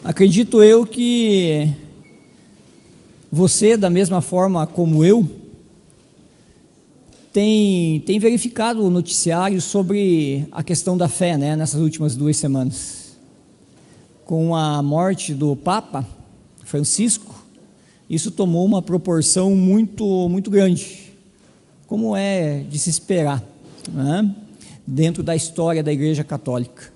Acredito eu que você, da mesma forma como eu, tem verificado o noticiário sobre a questão da fé, né, nessas últimas 2 semanas. Com a morte do Papa Francisco, isso tomou uma proporção muito grande, como é de se esperar, né, dentro da história da Igreja Católica.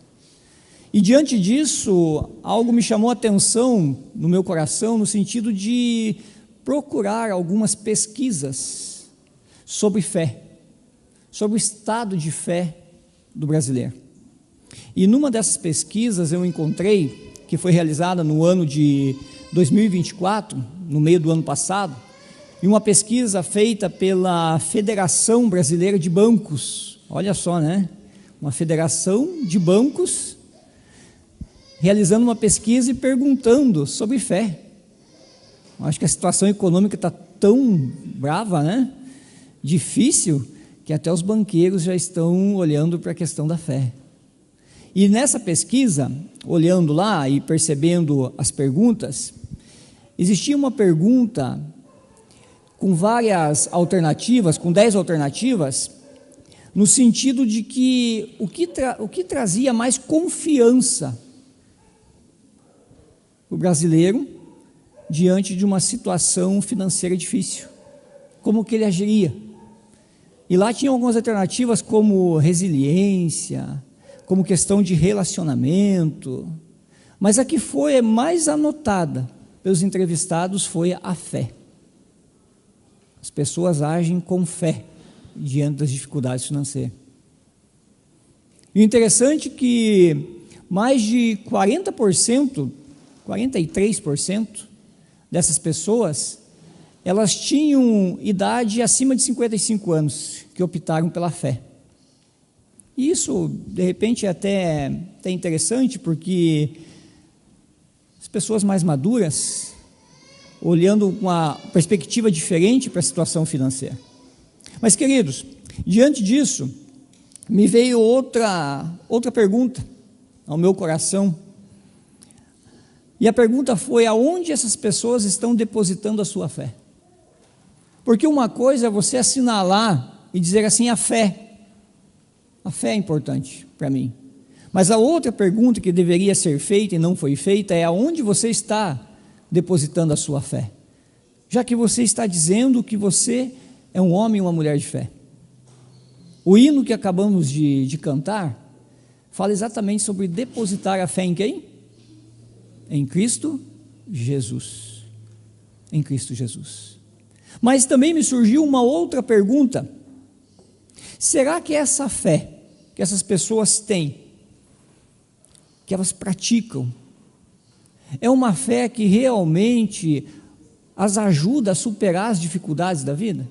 E diante disso, algo me chamou a atenção no meu coração, no sentido de procurar algumas pesquisas sobre fé, sobre o estado de fé do brasileiro. E numa dessas pesquisas eu encontrei, que foi realizada no ano de 2024, no meio do ano passado, e uma pesquisa feita pela Federação Brasileira de Bancos, olha só, né? Uma federação de bancos, realizando uma pesquisa e perguntando sobre fé. Acho que a situação econômica está tão brava, né? Difícil, que até os banqueiros já estão olhando para a questão da fé. E nessa pesquisa, olhando lá e percebendo as perguntas, existia uma pergunta com várias alternativas, com 10 alternativas, no sentido de que o que trazia mais confiança o brasileiro diante de uma situação financeira difícil, como que ele agiria. E lá tinham algumas alternativas como resiliência, como questão de relacionamento, mas a que foi mais anotada pelos entrevistados foi a fé. As pessoas agem com fé diante das dificuldades financeiras. E o interessante é que mais de 40%, 43% dessas pessoas, elas tinham idade acima de 55 anos, que optaram pela fé. E isso, de repente, é até interessante, porque as pessoas mais maduras, olhando com uma perspectiva diferente para a situação financeira. Mas, queridos, diante disso, me veio outra pergunta ao meu coração. E a pergunta foi: aonde essas pessoas estão depositando a sua fé? Porque uma coisa é você assinalar e dizer assim, a fé é importante para mim. Mas a outra pergunta que deveria ser feita e não foi feita é: aonde você está depositando a sua fé? Já que você está dizendo que você é um homem e uma mulher de fé. O hino que acabamos de cantar fala exatamente sobre depositar a fé em quem? Em Cristo Jesus. Em Cristo Jesus. Mas também me surgiu uma outra pergunta: será que essa fé que essas pessoas têm, que elas praticam, é uma fé que realmente as ajuda a superar as dificuldades da vida?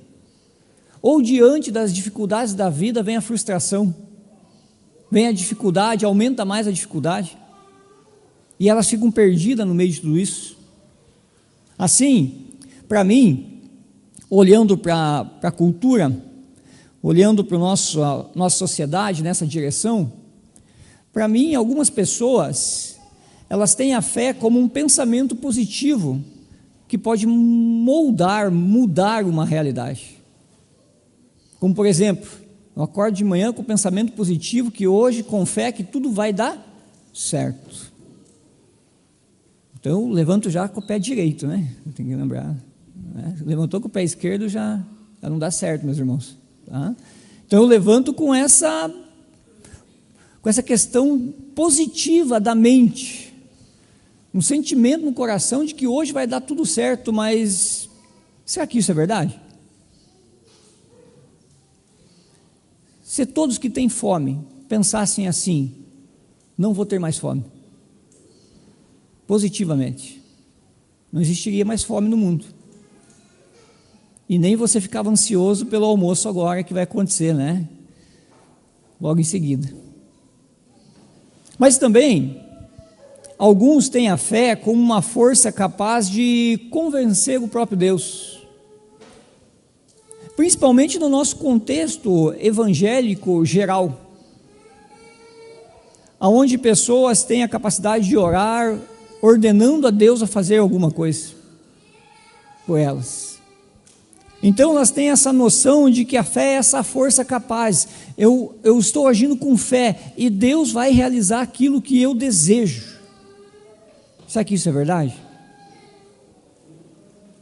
Ou diante das dificuldades da vida vem a frustração, vem a dificuldade, aumenta mais a dificuldade, e elas ficam perdidas no meio de tudo isso? Assim, para mim, olhando para a cultura, olhando para a nossa sociedade nessa direção, para mim, algumas pessoas, elas têm a fé como um pensamento positivo, que pode mudar uma realidade. Como, por exemplo, eu acordo de manhã com o pensamento positivo que hoje, com fé, que tudo vai dar certo. Então eu levanto já com o pé direito, né? Tem que lembrar, né? Levantou com o pé esquerdo já não dá certo, meus irmãos, tá? Então eu levanto com essa questão positiva da mente, um sentimento no coração de que hoje vai dar tudo certo. Mas será que isso é verdade? Se todos que têm fome pensassem assim: não vou ter mais fome, positivamente, não existiria mais fome no mundo, e nem você ficava ansioso pelo almoço agora que vai acontecer, né? Logo em seguida. Mas também, alguns têm a fé como uma força capaz de convencer o próprio Deus, principalmente no nosso contexto evangélico geral, onde pessoas têm a capacidade de orar ordenando a Deus a fazer alguma coisa por elas. Então elas têm essa noção de que a fé é essa força capaz. Eu estou agindo com fé e Deus vai realizar aquilo que eu desejo. Será que isso é verdade?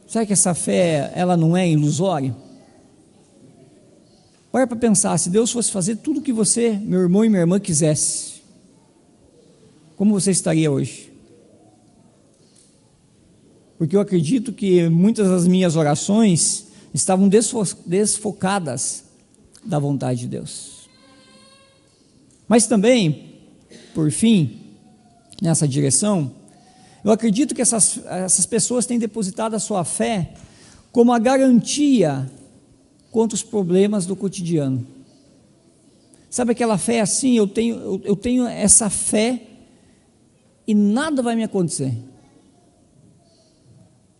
Será que essa fé, ela não é ilusória? Para pensar, se Deus fosse fazer tudo o que você, meu irmão e minha irmã, quisesse, como você estaria hoje? Porque eu acredito que muitas das minhas orações estavam desfocadas da vontade de Deus. Mas também, por fim, nessa direção, eu acredito que essas pessoas têm depositado a sua fé como a garantia contra os problemas do cotidiano. Sabe aquela fé assim, eu tenho essa fé e nada vai me acontecer.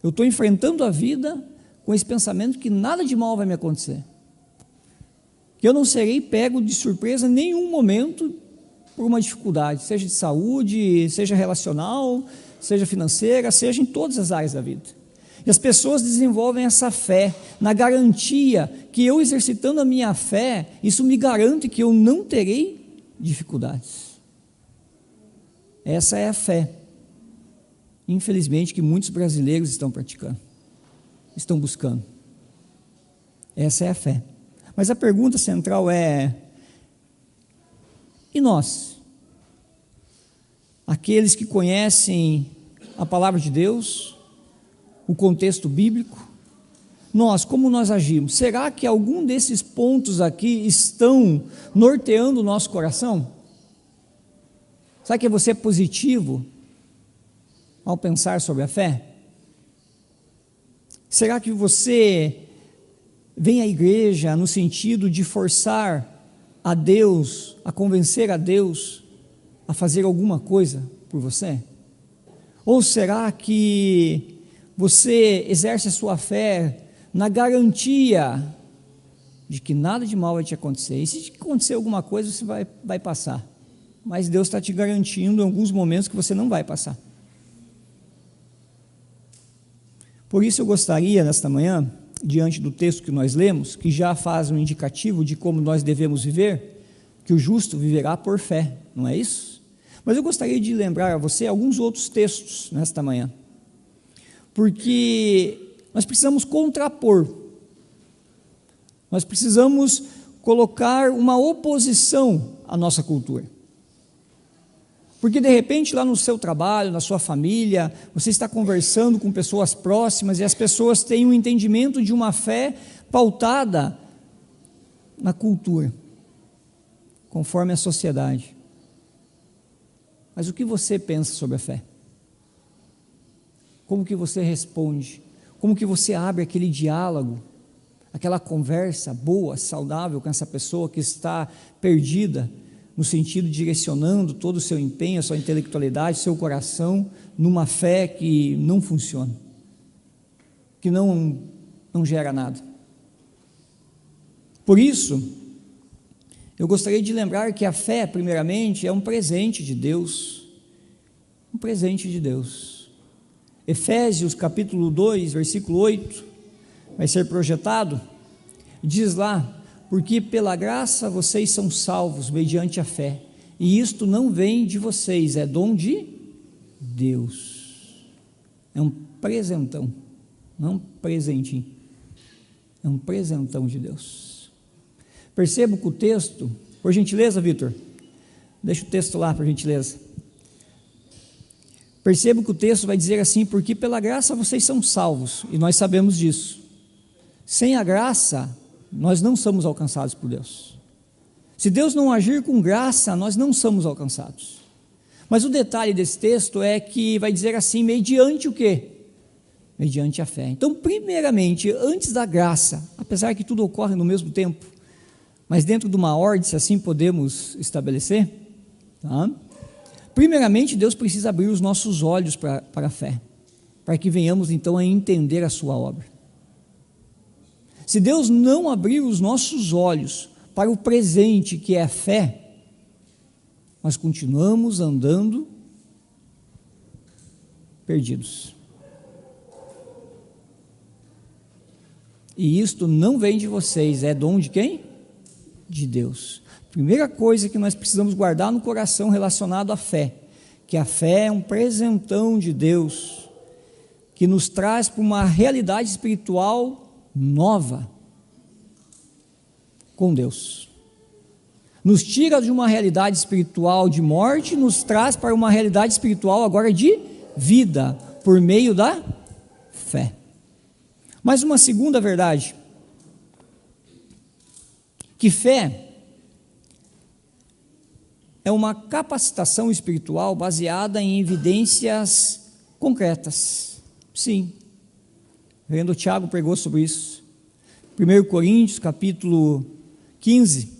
Eu estou enfrentando a vida com esse pensamento que nada de mal vai me acontecer. Que eu não serei pego de surpresa em nenhum momento por uma dificuldade, seja de saúde, seja relacional, seja financeira, seja em todas as áreas da vida. E as pessoas desenvolvem essa fé na garantia que eu exercitando a minha fé, isso me garante que eu não terei dificuldades. Essa é a fé, infelizmente, que muitos brasileiros estão praticando, estão buscando. Essa é a fé. Mas a pergunta central é: e nós? Aqueles que conhecem a palavra de Deus, o contexto bíblico, nós, como nós agimos? Será que algum desses pontos aqui estão norteando o nosso coração? Será que você é positivo ao pensar sobre a fé? Será que você vem à igreja no sentido de forçar a Deus, a convencer a Deus a fazer alguma coisa por você? Ou será que você exerce a sua fé na garantia de que nada de mal vai te acontecer? E se acontecer alguma coisa, você vai passar. Mas Deus está te garantindo em alguns momentos que você não vai passar. Por isso eu gostaria, nesta manhã, diante do texto que nós lemos, que já faz um indicativo de como nós devemos viver, que o justo viverá por fé, não é isso? Mas eu gostaria de lembrar a você alguns outros textos nesta manhã, porque nós precisamos contrapor, nós precisamos colocar uma oposição à nossa cultura. Porque de repente lá no seu trabalho, na sua família, você está conversando com pessoas próximas e as pessoas têm um entendimento de uma fé pautada na cultura, conforme a sociedade. Mas o que você pensa sobre a fé? Como que você responde? Como que você abre aquele diálogo, aquela conversa boa, saudável com essa pessoa que está perdida, no sentido de direcionando todo o seu empenho, a sua intelectualidade, seu coração, numa fé que não funciona, que não gera nada. Por isso, eu gostaria de lembrar que a fé, primeiramente, é um presente de Deus, um presente de Deus. Efésios capítulo 2, versículo 8, vai ser projetado, diz lá: porque pela graça vocês são salvos mediante a fé, e isto não vem de vocês, é dom de Deus. É um presentão, não um presentinho, é um presentão de Deus. Perceba que o texto, por gentileza, Vitor, deixa o texto lá, por gentileza. Perceba que o texto vai dizer assim: porque pela graça vocês são salvos, e nós sabemos disso. Sem a graça, nós não somos alcançados por Deus. Se Deus não agir com graça, nós não somos alcançados. Mas o detalhe desse texto é que vai dizer assim: mediante o quê? Mediante a fé. Então, primeiramente, antes da graça, apesar que tudo ocorre no mesmo tempo, mas dentro de uma ordem, se assim podemos estabelecer, tá? Primeiramente, Deus precisa abrir os nossos olhos para a fé, para que venhamos então a entender a sua obra. Se Deus não abrir os nossos olhos para o presente, que é a fé, nós continuamos andando perdidos. E isto não vem de vocês, é dom de quem? De Deus. Primeira coisa que nós precisamos guardar no coração relacionado à fé, que a fé é um presentão de Deus, que nos traz para uma realidade espiritual nova com Deus. Nos tira de uma realidade espiritual de morte, nos traz para uma realidade espiritual agora de vida, por meio da fé. Mas uma segunda verdade, que fé é uma capacitação espiritual baseada em evidências concretas. Sim, o Tiago pregou sobre isso. 1 Coríntios, capítulo 15,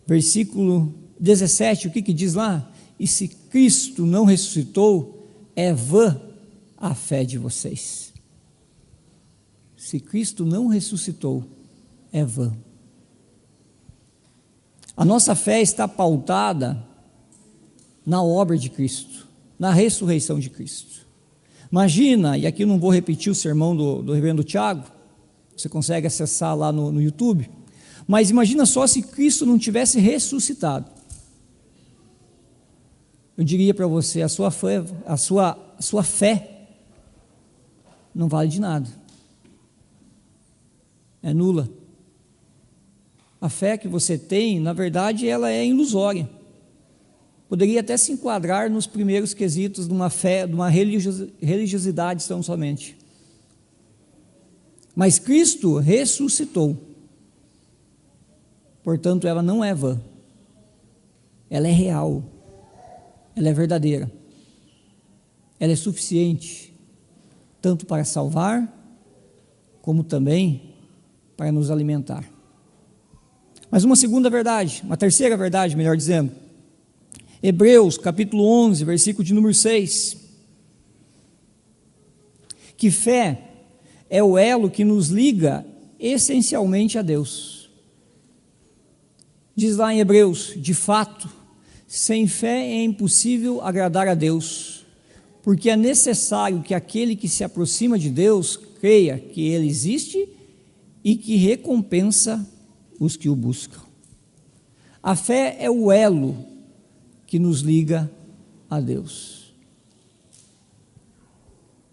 versículo 17, o que diz lá? E se Cristo não ressuscitou, é vã a fé de vocês. Se Cristo não ressuscitou, é vã. A nossa fé está pautada na obra de Cristo, na ressurreição de Cristo. Imagina, e aqui não vou repetir o sermão do reverendo Tiago, você consegue acessar lá no YouTube, mas imagina só se Cristo não tivesse ressuscitado. Eu diria para você, a sua fé não vale de nada, é nula. A fé que você tem, na verdade, ela é ilusória. Poderia até se enquadrar nos primeiros quesitos de uma fé, de uma religiosidade tão somente. Mas Cristo ressuscitou. Portanto, ela não é vã. Ela é real. Ela é verdadeira. Ela é suficiente, tanto para salvar, como também para nos alimentar. Mas uma segunda verdade, uma terceira verdade, melhor dizendo, Hebreus capítulo 11, versículo de número 6, que fé é o elo que nos liga essencialmente a Deus. Diz lá em Hebreus, de fato, sem fé é impossível agradar a Deus, porque é necessário que aquele que se aproxima de Deus creia que Ele existe e que recompensa os que o buscam. A fé é o elo que nos liga a Deus.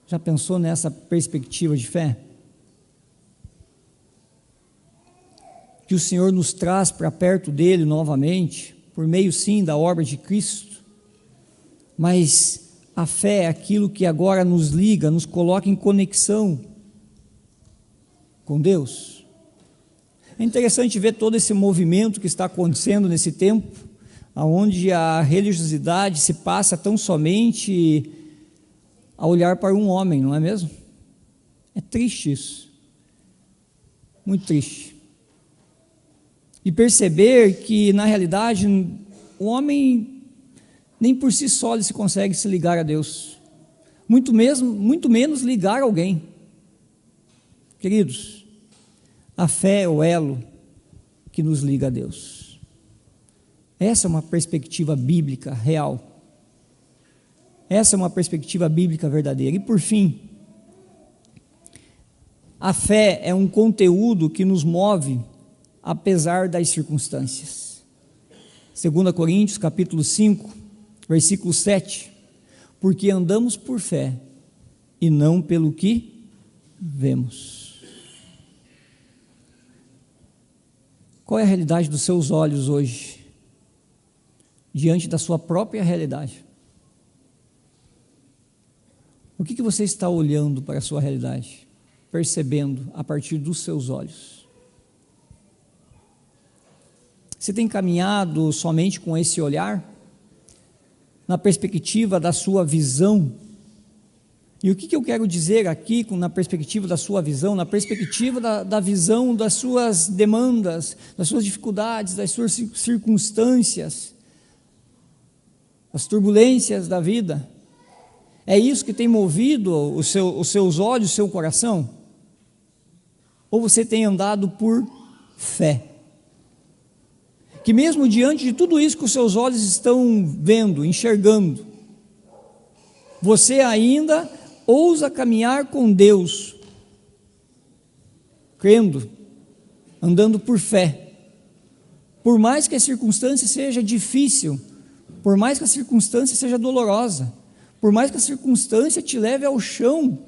Já pensou nessa perspectiva de fé? Que o Senhor nos traz para perto dele novamente, por meio sim da obra de Cristo, mas a fé é aquilo que agora nos liga, nos coloca em conexão com Deus. É interessante ver todo esse movimento que está acontecendo nesse tempo, onde a religiosidade se passa tão somente a olhar para um homem, não é mesmo? É triste isso, muito triste. E perceber que, na realidade, o homem nem por si só ele se consegue se ligar a Deus, muito menos ligar a alguém. Queridos, a fé é o elo que nos liga a Deus. Essa é uma perspectiva bíblica real. Essa é uma perspectiva bíblica verdadeira. E por fim, a fé é um conteúdo que nos move apesar das circunstâncias. 2 Coríntios capítulo 5, versículo 7, porque andamos por fé e não pelo que vemos. Qual é a realidade dos seus olhos hoje, diante da sua própria realidade? O que você está olhando para a sua realidade, percebendo a partir dos seus olhos? Você tem caminhado somente com esse olhar, na perspectiva da sua visão? E o que eu quero dizer aqui na perspectiva da sua visão, na perspectiva da visão das suas demandas, das suas dificuldades, das suas circunstâncias, as turbulências da vida? É isso que tem movido os seus olhos, o seu coração? Ou você tem andado por fé? Que mesmo diante de tudo isso que os seus olhos estão vendo, enxergando, Você ainda ousa caminhar com Deus, crendo, andando por fé. Por mais que a circunstância seja difícil, por mais que a circunstância seja dolorosa, por mais que a circunstância te leve ao chão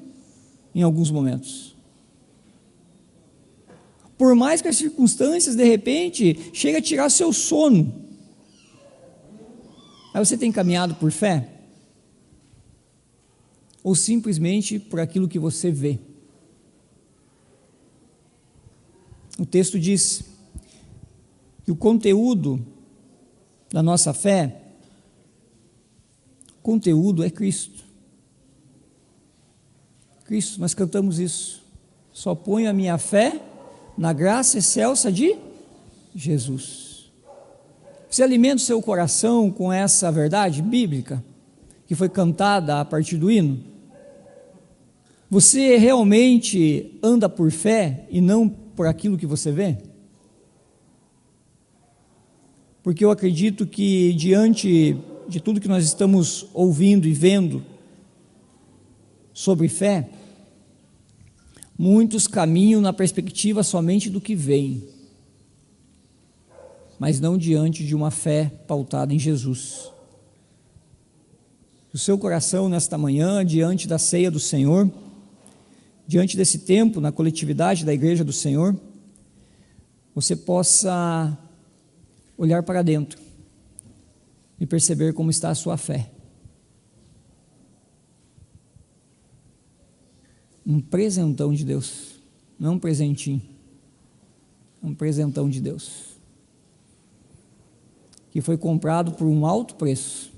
em alguns momentos. Por mais que as circunstâncias, de repente, cheguem a tirar seu sono. Aí você tem caminhado por fé? Ou simplesmente por aquilo que você vê? O texto diz que o conteúdo da nossa fé, conteúdo é Cristo. Cristo, nós cantamos isso. Só ponho a minha fé na graça excelsa de Jesus. Você alimenta o seu coração com essa verdade bíblica que foi cantada a partir do hino? Você realmente anda por fé e não por aquilo que você vê? Porque eu acredito que diante de tudo que nós estamos ouvindo e vendo sobre fé, muitos caminham na perspectiva somente do que vem, mas não diante de uma fé pautada em Jesus. O seu coração nesta manhã, diante da ceia do Senhor, diante desse tempo na coletividade da igreja do Senhor, você possa olhar para dentro e perceber como está a sua fé. Um presentão de Deus, não um presentinho, um presentão de Deus, que foi comprado por um alto preço,